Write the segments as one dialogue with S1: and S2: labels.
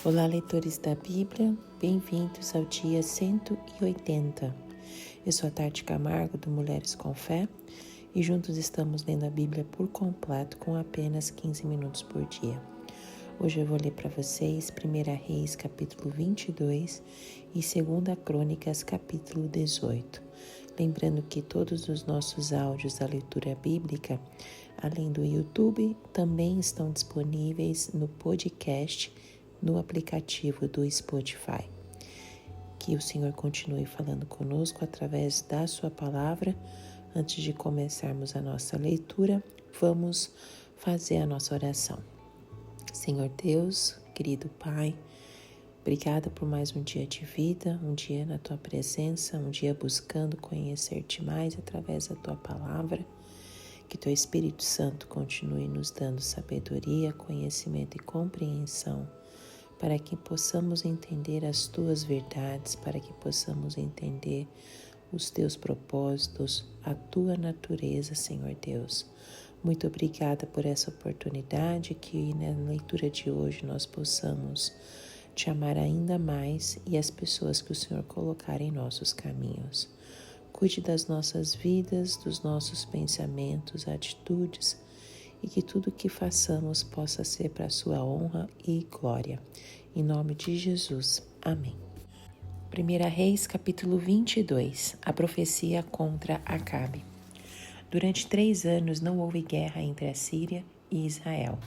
S1: Olá, leitores da Bíblia, bem-vindos ao dia 180. Eu sou a Tati Camargo, do Mulheres com Fé, e juntos estamos lendo a Bíblia por completo com apenas 15 minutos por dia. Hoje eu vou ler para vocês 1 Reis, capítulo 22 e 2 Crônicas, capítulo 18. Lembrando que todos os nossos áudios da leitura bíblica, além do YouTube, também estão disponíveis no podcast, no aplicativo do Spotify. Que o Senhor continue falando conosco através da sua palavra. Antes de começarmos a nossa leitura, vamos fazer a nossa oração. Senhor Deus, querido Pai, obrigada por mais um dia de vida, um dia na Tua presença, um dia buscando conhecer-Te mais através da Tua palavra. Que Teu Espírito Santo continue nos dando sabedoria, conhecimento e compreensão, para que possamos entender as Tuas verdades, para que possamos entender os Teus propósitos, a Tua natureza, Senhor Deus. Muito obrigada por essa oportunidade, que na leitura de hoje nós possamos Te amar ainda mais e as pessoas que o Senhor colocar em nossos caminhos. Cuide das nossas vidas, dos nossos pensamentos, atitudes, e que tudo que façamos possa ser para a sua honra e glória. Em nome de Jesus. Amém. 1 Reis, capítulo 22. A profecia contra Acabe. Durante 3 anos não houve guerra entre a Síria e Israel.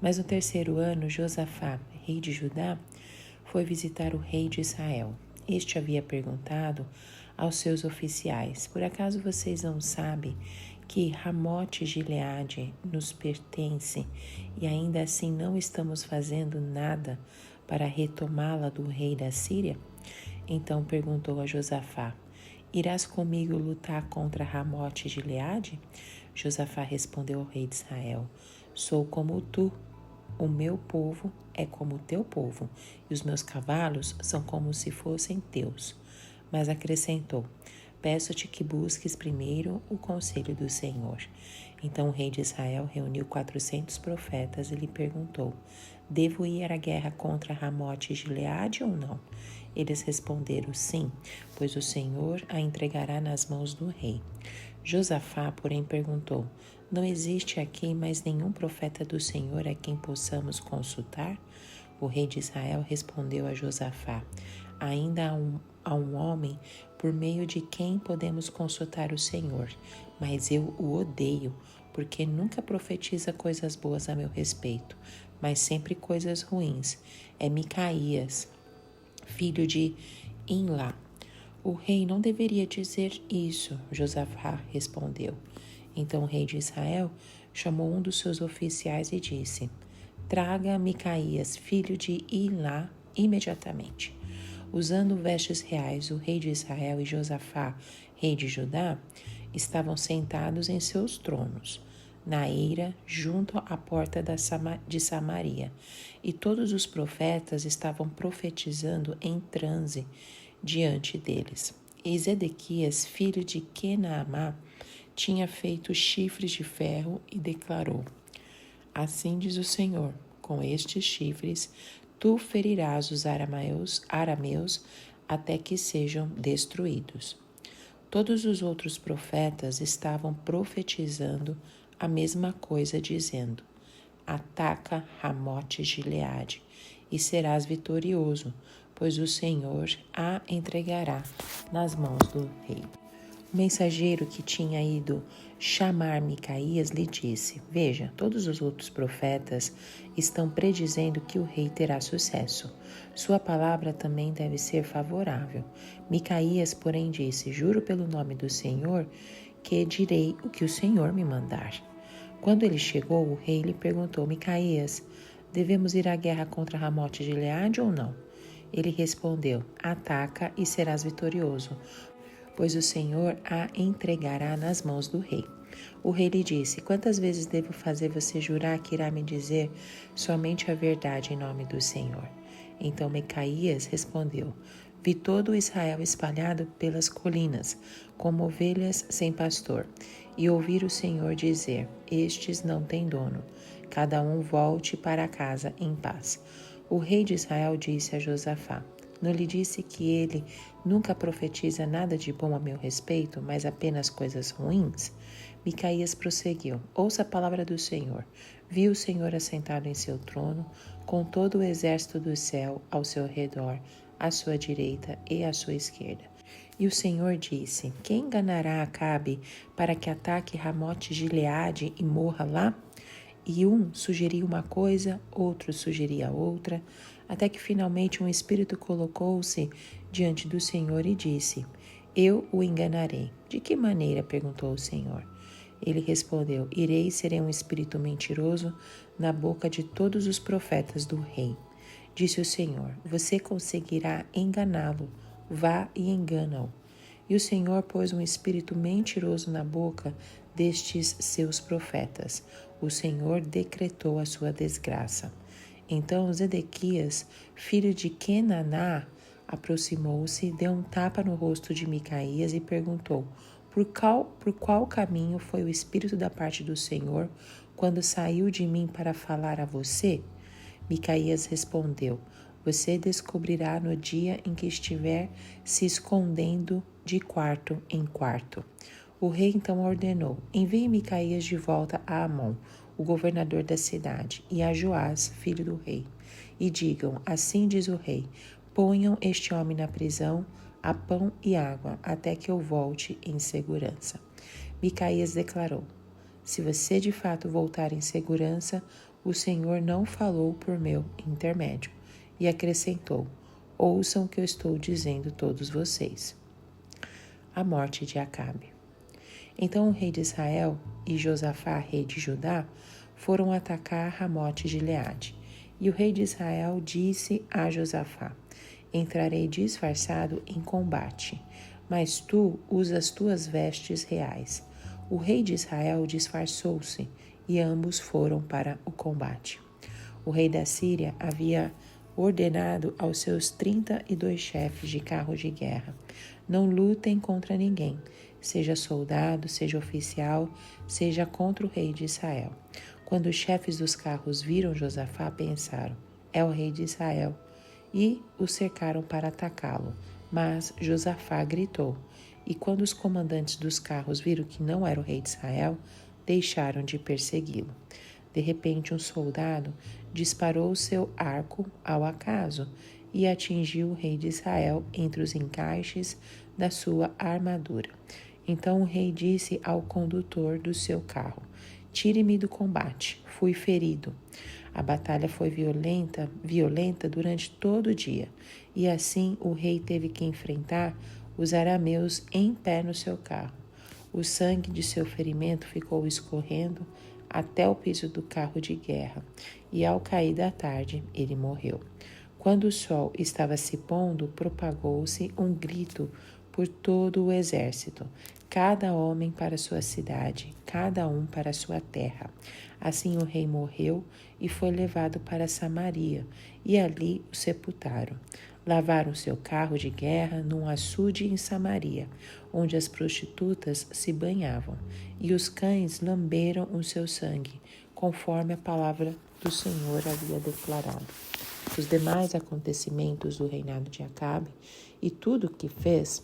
S1: Mas no 3º ano, Josafá, rei de Judá, foi visitar o rei de Israel. Este havia perguntado aos seus oficiais: por acaso vocês não sabem que Ramote-Gileade nos pertence e ainda assim não estamos fazendo nada para retomá-la do rei da Síria? Então perguntou a Josafá: irás comigo lutar contra Ramote-Gileade? Josafá respondeu ao rei de Israel: sou como tu, o meu povo é como o teu povo, e os meus cavalos são como se fossem teus. Mas acrescentou: peço-te que busques primeiro o conselho do Senhor. Então o rei de Israel reuniu 400 profetas e lhe perguntou: devo ir à guerra contra Ramote e Gileade ou não? Eles responderam: sim, pois o Senhor a entregará nas mãos do rei. Josafá, porém, perguntou: não existe aqui mais nenhum profeta do Senhor a quem possamos consultar? O rei de Israel respondeu a Josafá: ainda há um homem por meio de quem podemos consultar o Senhor, mas eu o odeio, porque nunca profetiza coisas boas a meu respeito, mas sempre coisas ruins. É Micaías, filho de Imlá. O rei não deveria dizer isso, Josafá respondeu. Então o rei de Israel chamou um dos seus oficiais e disse: traga Micaías, filho de Imlá, imediatamente. Usando vestes reais, o rei de Israel e Josafá, rei de Judá, estavam sentados em seus tronos, na eira, junto à porta de Samaria, e todos os profetas estavam profetizando em transe diante deles. E Zedequias, filho de Quenaamá, tinha feito chifres de ferro e declarou: assim diz o Senhor, com estes chifres tu ferirás os arameus até que sejam destruídos. Todos os outros profetas estavam profetizando a mesma coisa, dizendo: ataca Ramote-Gileade e serás vitorioso, pois o Senhor a entregará nas mãos do rei. O mensageiro que tinha ido chamar Micaías lhe disse: veja, todos os outros profetas estão predizendo que o rei terá sucesso. Sua palavra também deve ser favorável. Micaías, porém, disse: juro pelo nome do Senhor que direi o que o Senhor me mandar. Quando ele chegou, o rei lhe perguntou: Micaías, devemos ir à guerra contra Ramote-Gileade ou não? Ele respondeu: ataca e serás vitorioso, pois o Senhor a entregará nas mãos do rei. O rei lhe disse: quantas vezes devo fazer você jurar que irá me dizer somente a verdade em nome do Senhor? Então Micaías respondeu: vi todo Israel espalhado pelas colinas, como ovelhas sem pastor, e ouvir o Senhor dizer: estes não têm dono, cada um volte para casa em paz. O rei de Israel disse a Josafá: não lhe disse que ele nunca profetiza nada de bom a meu respeito, mas apenas coisas ruins? Micaías prosseguiu: ouça a palavra do Senhor. Vi o Senhor assentado em seu trono, com todo o exército do céu ao seu redor, à sua direita e à sua esquerda. E o Senhor disse: quem enganará Acabe para que ataque Ramote-Gileade e morra lá? E um sugeria uma coisa, outro sugeria outra, até que finalmente um espírito colocou-se diante do Senhor e disse: eu o enganarei. De que maneira? Perguntou o Senhor. Ele respondeu: irei e serei um espírito mentiroso na boca de todos os profetas do rei. Disse o Senhor: você conseguirá enganá-lo. Vá e engana-o. E o Senhor pôs um espírito mentiroso na boca destes seus profetas. O Senhor decretou a sua desgraça. Então Zedequias, filho de Kenaná, aproximou-se, deu um tapa no rosto de Micaías e perguntou: por qual caminho foi o Espírito da parte do Senhor quando saiu de mim para falar a você? Micaías respondeu: você descobrirá no dia em que estiver se escondendo de quarto em quarto. O rei então ordenou: envie Micaías de volta a Amon, o governador da cidade, e a Joás, filho do rei. E digam: assim diz o rei: ponham este homem na prisão, a pão e água, até que eu volte em segurança. Micaías declarou: se você de fato voltar em segurança, o Senhor não falou por meu intermédio. E acrescentou: ouçam o que eu estou dizendo todos vocês. A morte de Acabe. Então o rei de Israel e Josafá, rei de Judá, foram atacar Ramote-Gileade. E o rei de Israel disse a Josafá: entrarei disfarçado em combate, mas tu usa as tuas vestes reais. O rei de Israel disfarçou-se e ambos foram para o combate. O rei da Síria havia ordenado aos seus 32 chefes de carros de guerra: não lutem contra ninguém, seja soldado, seja oficial, seja contra o rei de Israel. Quando os chefes dos carros viram Josafá, pensaram: é o rei de Israel, e o cercaram para atacá-lo. Mas Josafá gritou, e quando os comandantes dos carros viram que não era o rei de Israel, deixaram de persegui-lo. De repente, um soldado disparou seu arco ao acaso e atingiu o rei de Israel entre os encaixes da sua armadura. Então o rei disse ao condutor do seu carro: tire-me do combate, fui ferido. A batalha foi violenta durante todo o dia, e assim o rei teve que enfrentar os arameus em pé no seu carro. O sangue de seu ferimento ficou escorrendo até o piso do carro de guerra, e ao cair da tarde ele morreu. Quando o sol estava se pondo, propagou-se um grito por todo o exército: cada homem para sua cidade, cada um para sua terra. Assim o rei morreu e foi levado para Samaria, e ali o sepultaram. Lavaram seu carro de guerra num açude em Samaria, onde as prostitutas se banhavam, e os cães lamberam o seu sangue, conforme a palavra do Senhor havia declarado. Os demais acontecimentos do reinado de Acabe e tudo o que fez,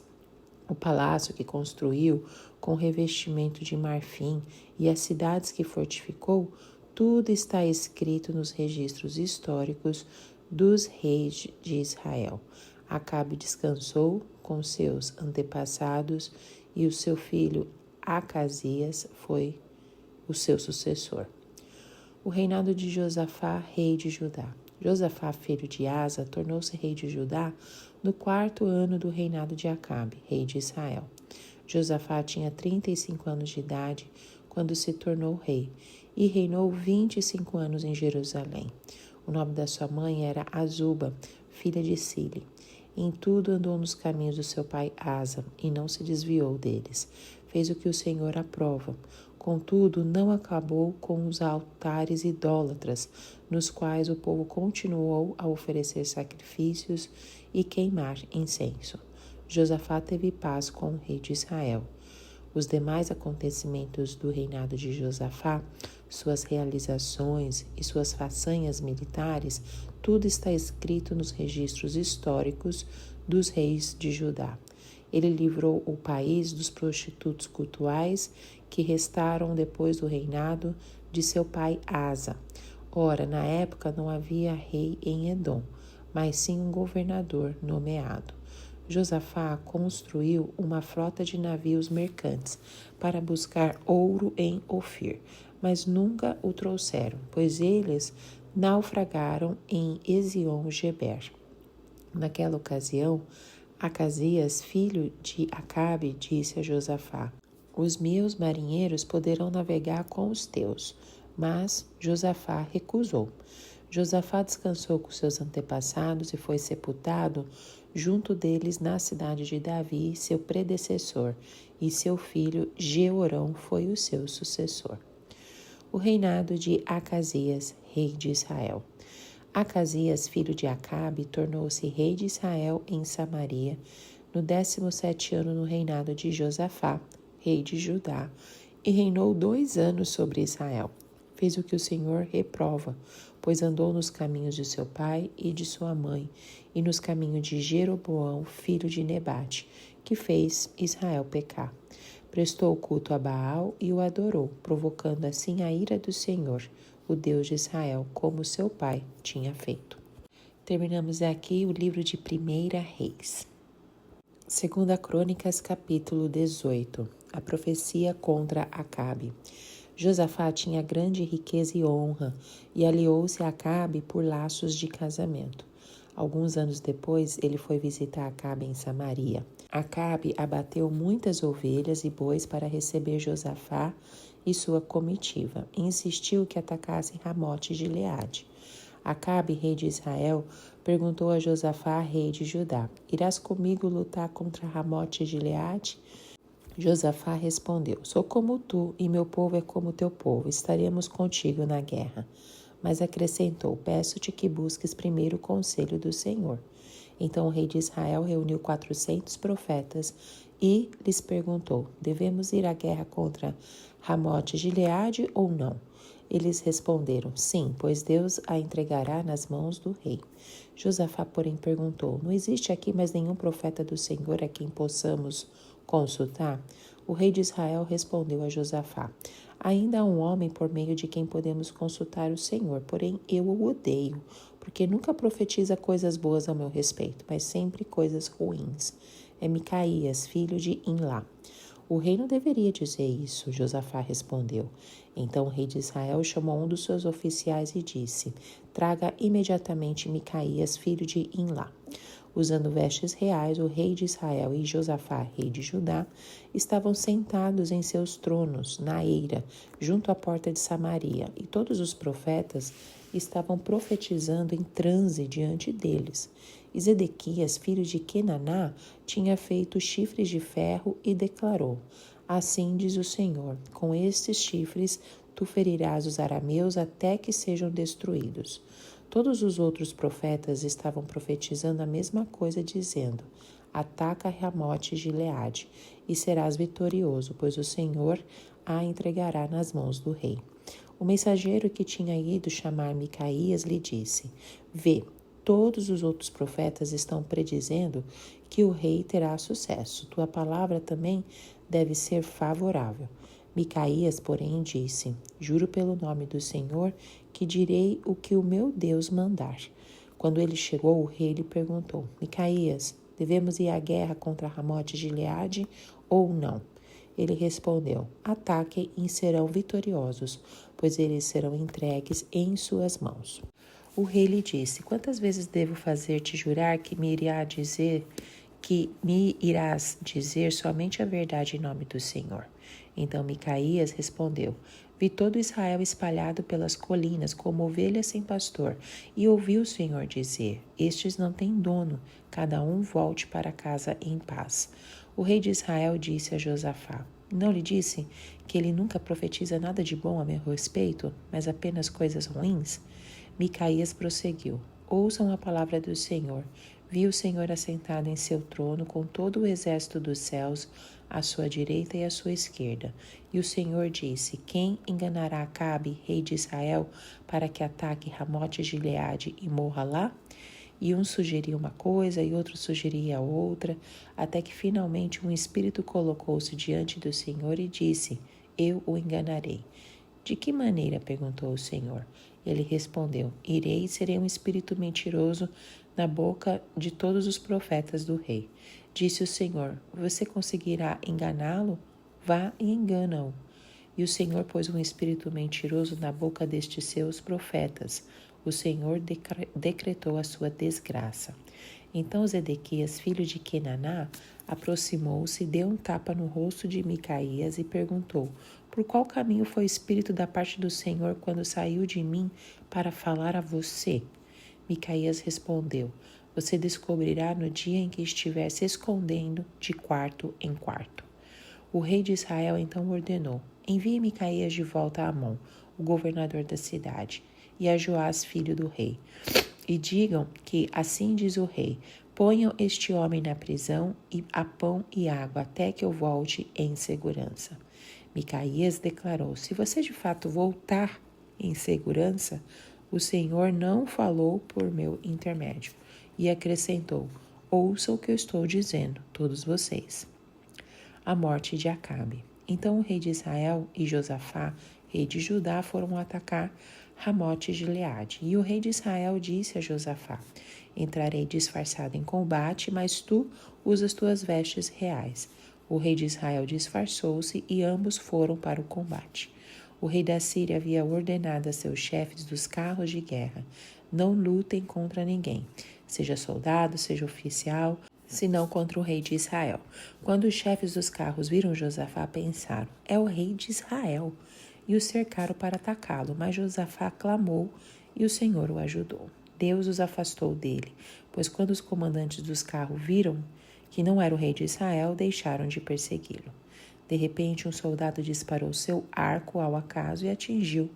S1: o palácio que construiu com revestimento de marfim e as cidades que fortificou, tudo está escrito nos registros históricos dos reis de Israel. Acabe descansou com seus antepassados e o seu filho Acasias foi o seu sucessor. O reinado de Josafá, rei de Judá. Josafá, filho de Asa, tornou-se rei de Judá no 4º ano do reinado de Acabe, rei de Israel. Josafá tinha 35 anos de idade quando se tornou rei e reinou 25 anos em Jerusalém. O nome da sua mãe era Azuba, filha de Sile. Em tudo andou nos caminhos do seu pai Asa e não se desviou deles. Fez o que o Senhor aprova. Contudo, não acabou com os altares idólatras, nos quais o povo continuou a oferecer sacrifícios e queimar incenso. Josafá teve paz com o rei de Israel. Os demais acontecimentos do reinado de Josafá, suas realizações e suas façanhas militares, Tudo está escrito nos registros históricos dos reis de Judá. Ele livrou o país dos prostitutos cultuais que restaram depois do reinado de seu pai Asa. Ora, na época não havia rei em Edom, mas sim um governador nomeado. Josafá construiu uma frota de navios mercantes para buscar ouro em Ofir, mas nunca o trouxeram, pois eles naufragaram em Ezion-Geber. Naquela ocasião, Acasias, filho de Acabe, disse a Josafá: os meus marinheiros poderão navegar com os teus. Mas Josafá recusou. Josafá descansou com seus antepassados e foi sepultado junto deles na cidade de Davi, seu predecessor, e seu filho Jeorão foi o seu sucessor. O reinado de Acasias, rei de Israel. Acasias, filho de Acabe, tornou-se rei de Israel em Samaria, no 17º ano no reinado de Josafá, rei de Judá, e reinou 2 anos sobre Israel. Fez o que o Senhor reprova, pois andou nos caminhos de seu pai e de sua mãe, e nos caminhos de Jeroboão, filho de Nebate, que fez Israel pecar. Prestou culto a Baal e o adorou, provocando assim a ira do Senhor, o Deus de Israel, como seu pai tinha feito. Terminamos aqui o livro de 1 Reis. 2 Crônicas, capítulo 18. A profecia contra Acabe. Josafá tinha grande riqueza e honra, e aliou-se a Acabe por laços de casamento. Alguns anos depois, ele foi visitar Acabe em Samaria. Acabe abateu muitas ovelhas e bois para receber Josafá e sua comitiva, e insistiu que atacasse Ramote de Gileade. Acabe, rei de Israel, perguntou a Josafá, rei de Judá: irás comigo lutar contra Ramote de Gileade? Josafá respondeu: sou como tu, e meu povo é como teu povo, estaremos contigo na guerra. Mas acrescentou: peço-te que busques primeiro o conselho do Senhor. Então o rei de Israel reuniu 400 profetas e lhes perguntou: devemos ir à guerra contra Ramote de Gileade ou não? Eles responderam: sim, pois Deus a entregará nas mãos do rei. Josafá, porém, perguntou: não existe aqui mais nenhum profeta do Senhor a quem possamos consultar? O rei de Israel respondeu a Josafá: ainda há um homem por meio de quem podemos consultar o Senhor, porém eu o odeio, porque nunca profetiza coisas boas ao meu respeito, mas sempre coisas ruins. É Micaías, filho de Imlá. O rei não deveria dizer isso, Josafá respondeu. Então o rei de Israel chamou um dos seus oficiais e disse: traga imediatamente Micaías, filho de Imlá. Usando vestes reais, o rei de Israel e Josafá, rei de Judá, estavam sentados em seus tronos, na eira, junto à porta de Samaria, e todos os profetas estavam profetizando em transe diante deles. E Zedequias, filho de Kenaná, tinha feito chifres de ferro e declarou: assim diz o Senhor, com estes chifres tu ferirás os arameus até que sejam destruídos. Todos os outros profetas estavam profetizando a mesma coisa, dizendo: ataca Ramote de Gileade, e serás vitorioso, pois o Senhor a entregará nas mãos do rei. O mensageiro que tinha ido chamar Micaías lhe disse: vê, todos os outros profetas estão predizendo que o rei terá sucesso. Tua palavra também deve ser favorável. Micaías, porém, disse: juro pelo nome do Senhor que direi o que o meu Deus mandar. Quando ele chegou, o rei lhe perguntou: Micaías, devemos ir à guerra contra Ramote de Gileade ou não? Ele respondeu: ataquem e serão vitoriosos, pois eles serão entregues em suas mãos. O rei lhe disse: quantas vezes devo fazer-te jurar que me irás dizer somente a verdade em nome do Senhor? Então Micaías respondeu: vi todo Israel espalhado pelas colinas como ovelhas sem pastor, e ouvi o Senhor dizer: estes não têm dono, cada um volte para casa em paz. O rei de Israel disse a Josafá: não lhe disse que ele nunca profetiza nada de bom a meu respeito, mas apenas coisas ruins? Micaías prosseguiu: ouçam a palavra do Senhor. Vi o Senhor assentado em seu trono com todo o exército dos céus à sua direita e à sua esquerda. E o Senhor disse: Quem enganará Acabe, rei de Israel, para que ataque Ramote de Gileade e morra lá? E um sugeria uma coisa e outro sugeria outra, até que finalmente um espírito colocou-se diante do Senhor e disse: Eu o enganarei. De que maneira? Perguntou o Senhor. Ele respondeu: Irei e serei um espírito mentiroso na boca de todos os profetas do rei. Disse o Senhor: Você conseguirá enganá-lo? Vá e engana-o. E o Senhor pôs um espírito mentiroso na boca destes seus profetas. O Senhor decretou a sua desgraça. Então Zedequias, filho de Kenaná, aproximou-se, deu um tapa no rosto de Micaías e perguntou: Por qual caminho foi o espírito da parte do Senhor quando saiu de mim para falar a você? Micaías respondeu: Você descobrirá no dia em que estiver se escondendo de quarto em quarto. O rei de Israel então ordenou: Envie Micaías de volta a Amon, o governador da cidade, e a Joás, filho do rei. E digam que assim diz o rei: Ponham este homem na prisão e a pão e água até que eu volte em segurança. Micaías declarou: Se você de fato voltar em segurança, o Senhor não falou por meu intermédio. E acrescentou: Ouçam o que eu estou dizendo, todos vocês. A morte de Acabe. Então o rei de Israel e Josafá, rei de Judá, foram atacar Ramote de Gileade. E o rei de Israel disse a Josafá: Entrarei disfarçado em combate, mas tu usa as tuas vestes reais. O rei de Israel disfarçou-se e ambos foram para o combate. O rei da Síria havia ordenado a seus chefes dos carros de guerra: Não lutem contra ninguém, seja soldado, seja oficial, senão contra o rei de Israel. Quando os chefes dos carros viram Josafá, pensaram: É o rei de Israel. E o cercaram para atacá-lo, mas Josafá clamou e o Senhor o ajudou. Deus os afastou dele, pois quando os comandantes dos carros viram que não era o rei de Israel, deixaram de persegui-lo. De repente, um soldado disparou seu arco ao acaso e atingiu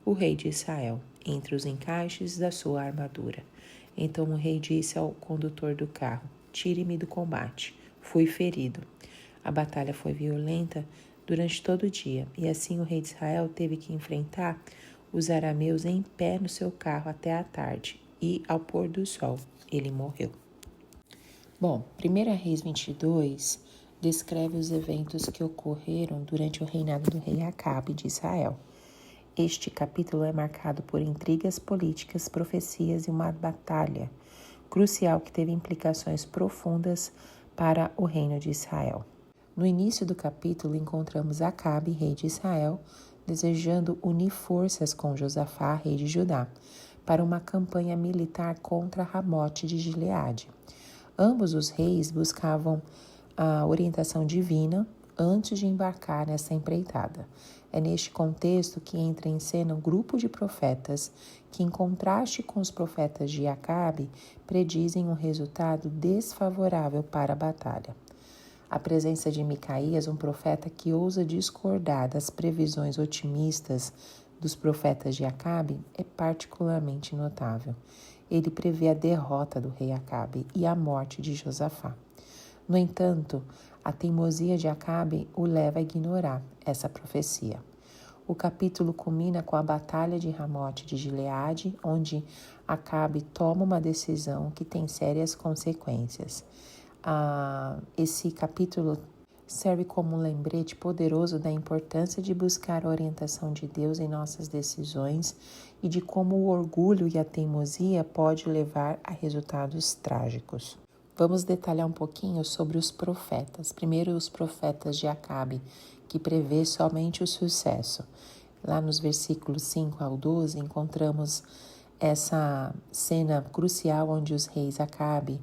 S1: o rei de Israel, entre os encaixes da sua armadura. Então o rei disse ao condutor do carro: Tire-me do combate. Fui ferido. A batalha foi violenta durante todo o dia, e assim o rei de Israel teve que enfrentar os arameus em pé no seu carro até a tarde, e ao pôr do sol ele morreu. Bom, 1 Reis 22 descreve os eventos que ocorreram durante o reinado do rei Acabe de Israel. Este capítulo é marcado por intrigas políticas, profecias e uma batalha crucial que teve implicações profundas para o reino de Israel. No início do capítulo, encontramos Acabe, rei de Israel, desejando unir forças com Josafá, rei de Judá, para uma campanha militar contra Ramote de Gileade. Ambos os reis buscavam a orientação divina antes de embarcar nessa empreitada. É neste contexto que entra em cena um grupo de profetas que, em contraste com os profetas de Acabe, predizem um resultado desfavorável para a batalha. A presença de Micaías, um profeta que ousa discordar das previsões otimistas dos profetas de Acabe, é particularmente notável. Ele prevê a derrota do rei Acabe e a morte de Josafá. No entanto, a teimosia de Acabe o leva a ignorar essa profecia. O capítulo culmina com a batalha de Ramote de Gileade, onde Acabe toma uma decisão que tem sérias consequências. Esse capítulo serve como um lembrete poderoso da importância de buscar a orientação de Deus em nossas decisões e de como o orgulho e a teimosia pode levar a resultados trágicos. Vamos detalhar um pouquinho sobre os profetas. Primeiro, os profetas de Acabe, que prevê somente o sucesso. Lá nos versículos 5 ao 12, encontramos essa cena crucial onde os reis Acabe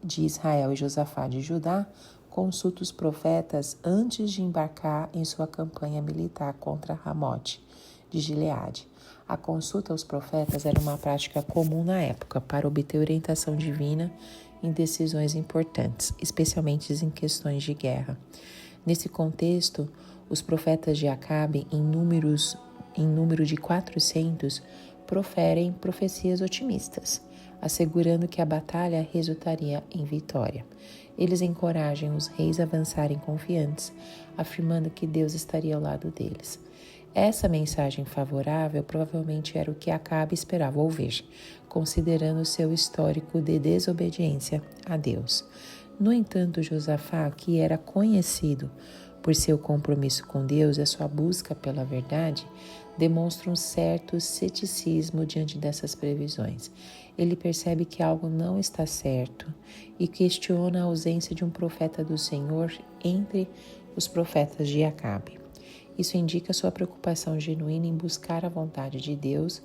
S1: de Israel e Josafá de Judá consultam os profetas antes de embarcar em sua campanha militar contra Ramote de Gileade. A consulta aos profetas era uma prática comum na época para obter orientação divina em decisões importantes, especialmente em questões de guerra. Nesse contexto, os profetas de Acabe, em número de 400, proferem profecias otimistas. assegurando que a batalha resultaria em vitória. Eles encorajam os reis a avançarem confiantes, afirmando que Deus estaria ao lado deles. Essa mensagem favorável provavelmente era o que Acabe esperava ouvir, considerando seu histórico de desobediência a Deus. No entanto, Josafá, que era conhecido por seu compromisso com Deus e a sua busca pela verdade, demonstra um certo ceticismo diante dessas previsões. Ele percebe que algo não está certo e questiona a ausência de um profeta do Senhor entre os profetas de Acabe. Isso indica sua preocupação genuína em buscar a vontade de Deus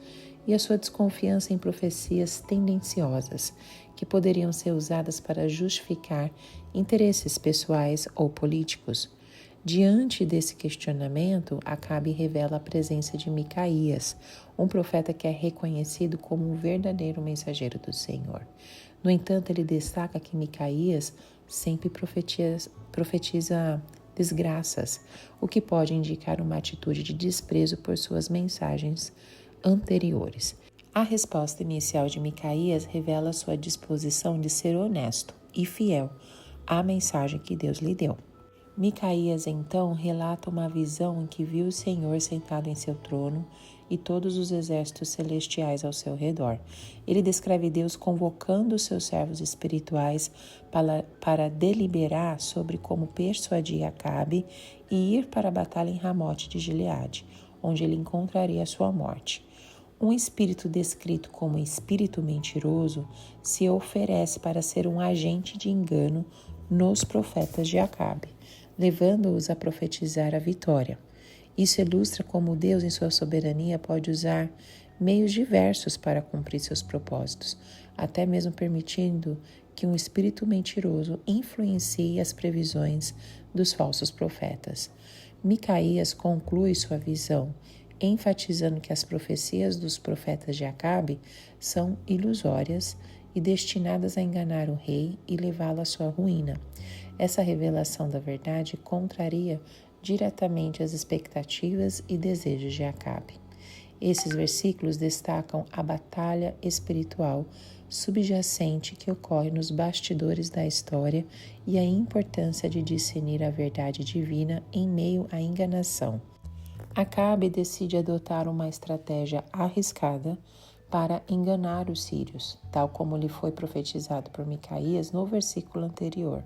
S1: e a sua desconfiança em profecias tendenciosas, que poderiam ser usadas para justificar interesses pessoais ou políticos. Diante desse questionamento, Acabe revela a presença de Micaías, um profeta que é reconhecido como um verdadeiro mensageiro do Senhor. No entanto, ele destaca que Micaías sempre profetiza desgraças, o que pode indicar uma atitude de desprezo por suas mensagens anteriores. A resposta inicial de Micaías revela sua disposição de ser honesto e fiel à mensagem que Deus lhe deu. Micaías, então, relata uma visão em que viu o Senhor sentado em seu trono e todos os exércitos celestiais ao seu redor. Ele descreve Deus convocando os seus servos espirituais para deliberar sobre como persuadir Acabe e ir para a batalha em Ramote de Gileade, onde ele encontraria a sua morte. Um espírito descrito como espírito mentiroso se oferece para ser um agente de engano nos profetas de Acabe, levando-os a profetizar a vitória. Isso ilustra como Deus, em sua soberania, pode usar meios diversos para cumprir seus propósitos, até mesmo permitindo que um espírito mentiroso influencie as previsões dos falsos profetas. Micaías conclui sua visão, enfatizando que as profecias dos profetas de Acabe são ilusórias e destinadas a enganar o rei e levá-lo à sua ruína. Essa revelação da verdade contraria diretamente as expectativas e desejos de Acabe. Esses versículos destacam a batalha espiritual subjacente que ocorre nos bastidores da história e a importância de discernir a verdade divina em meio à enganação. Acabe decide adotar uma estratégia arriscada para enganar os sírios, tal como lhe foi profetizado por Micaías no versículo anterior.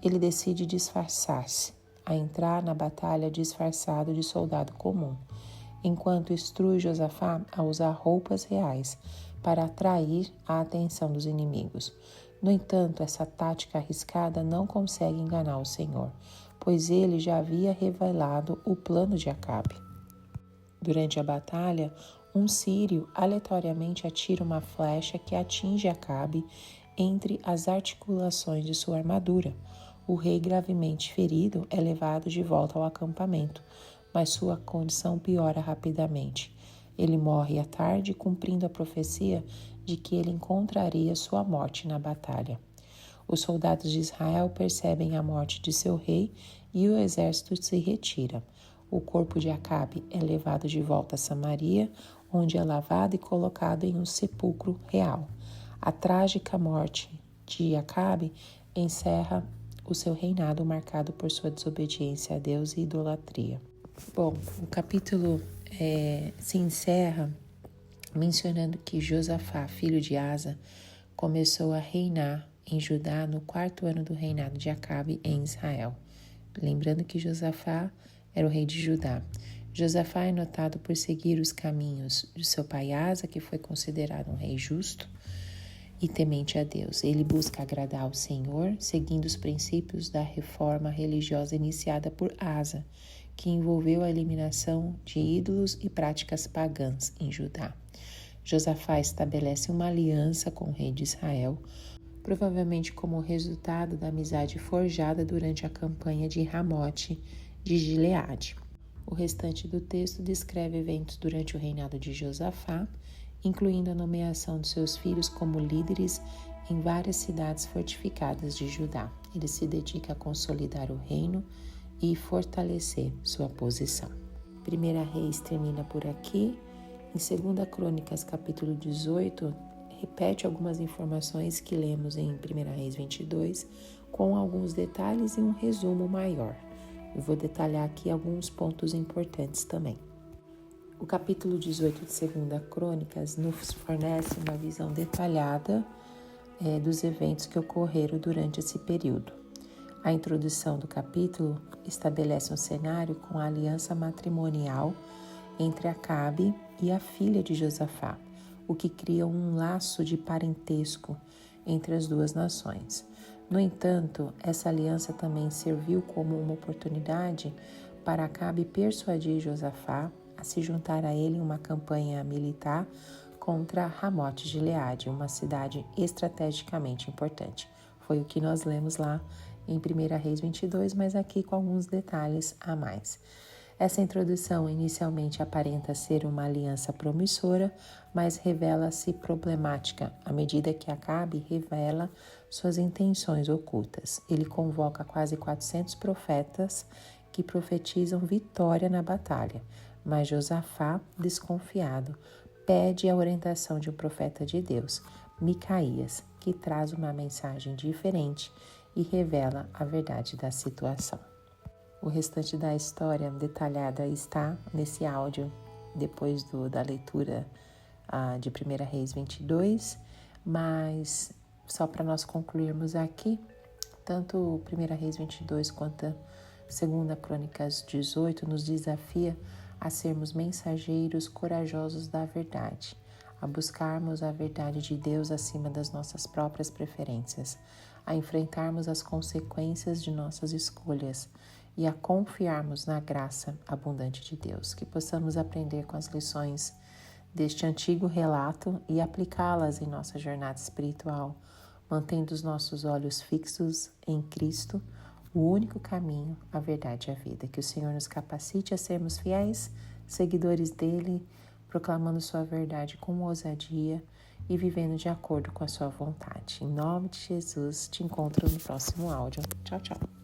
S1: Ele decide disfarçar-se, a entrar na batalha disfarçado de soldado comum, enquanto instrui Josafá a usar roupas reais para atrair a atenção dos inimigos. No entanto, essa tática arriscada não consegue enganar o Senhor, pois ele já havia revelado o plano de Acabe. Durante a batalha, um sírio aleatoriamente atira uma flecha que atinge Acabe entre as articulações de sua armadura. O rei, gravemente ferido, é levado de volta ao acampamento, mas sua condição piora rapidamente. Ele morre à tarde, cumprindo a profecia de que ele encontraria sua morte na batalha. Os soldados de Israel percebem a morte de seu rei e o exército se retira. O corpo de Acabe é levado de volta a Samaria, onde é lavado e colocado em um sepulcro real. A trágica morte de Acabe encerra o seu reinado marcado por sua desobediência a Deus e idolatria. Bom, o capítulo se encerra mencionando que Josafá, filho de Asa, começou a reinar em Judá no 4º ano do reinado de Acabe em Israel. Lembrando que Josafá era o rei de Judá. Josafá é notado por seguir os caminhos de seu pai Asa, que foi considerado um rei justo e temente a Deus. Ele busca agradar ao Senhor, seguindo os princípios da reforma religiosa iniciada por Asa, que envolveu a eliminação de ídolos e práticas pagãs em Judá. Josafá estabelece uma aliança com o rei de Israel, provavelmente como resultado da amizade forjada durante a campanha de Ramote de Gileade. O restante do texto descreve eventos durante o reinado de Josafá, incluindo a nomeação de seus filhos como líderes em várias cidades fortificadas de Judá. Ele se dedica a consolidar o reino e fortalecer sua posição. 1 Reis termina por aqui. Em 2 Crônicas, capítulo 18, repete algumas informações que lemos em 1 Reis 22, com alguns detalhes e um resumo maior. Eu vou detalhar aqui alguns pontos importantes também. O capítulo 18 de 2 Crônicas nos fornece uma visão detalhada dos eventos que ocorreram durante esse período. A introdução do capítulo estabelece um cenário com a aliança matrimonial entre Acabe e a filha de Josafá, o que cria um laço de parentesco entre as duas nações. No entanto, essa aliança também serviu como uma oportunidade para Acabe persuadir Josafá a se juntar a ele em uma campanha militar contra Ramote de Gileade, uma cidade estrategicamente importante. Foi o que nós lemos lá em 1 Reis 22, mas aqui com alguns detalhes a mais. Essa introdução inicialmente aparenta ser uma aliança promissora, mas revela-se problemática à medida que Acabe revela suas intenções ocultas. Ele convoca quase 400 profetas que profetizam vitória na batalha, mas Josafá, desconfiado, pede a orientação de um profeta de Deus, Micaías, que traz uma mensagem diferente e revela a verdade da situação. O restante da história detalhada está nesse áudio, depois da leitura de 1 Reis 22, mas só para nós concluirmos aqui, tanto 1 Reis 22 quanto 2 Crônicas 18 nos desafia a sermos mensageiros corajosos da verdade, a buscarmos a verdade de Deus acima das nossas próprias preferências, a enfrentarmos as consequências de nossas escolhas e a confiarmos na graça abundante de Deus, que possamos aprender com as lições deste antigo relato e aplicá-las em nossa jornada espiritual, mantendo os nossos olhos fixos em Cristo, o único caminho, a verdade e a vida. Que o Senhor nos capacite a sermos fiéis, seguidores dele, proclamando sua verdade com ousadia e vivendo de acordo com a sua vontade. Em nome de Jesus, te encontro no próximo áudio. Tchau, tchau.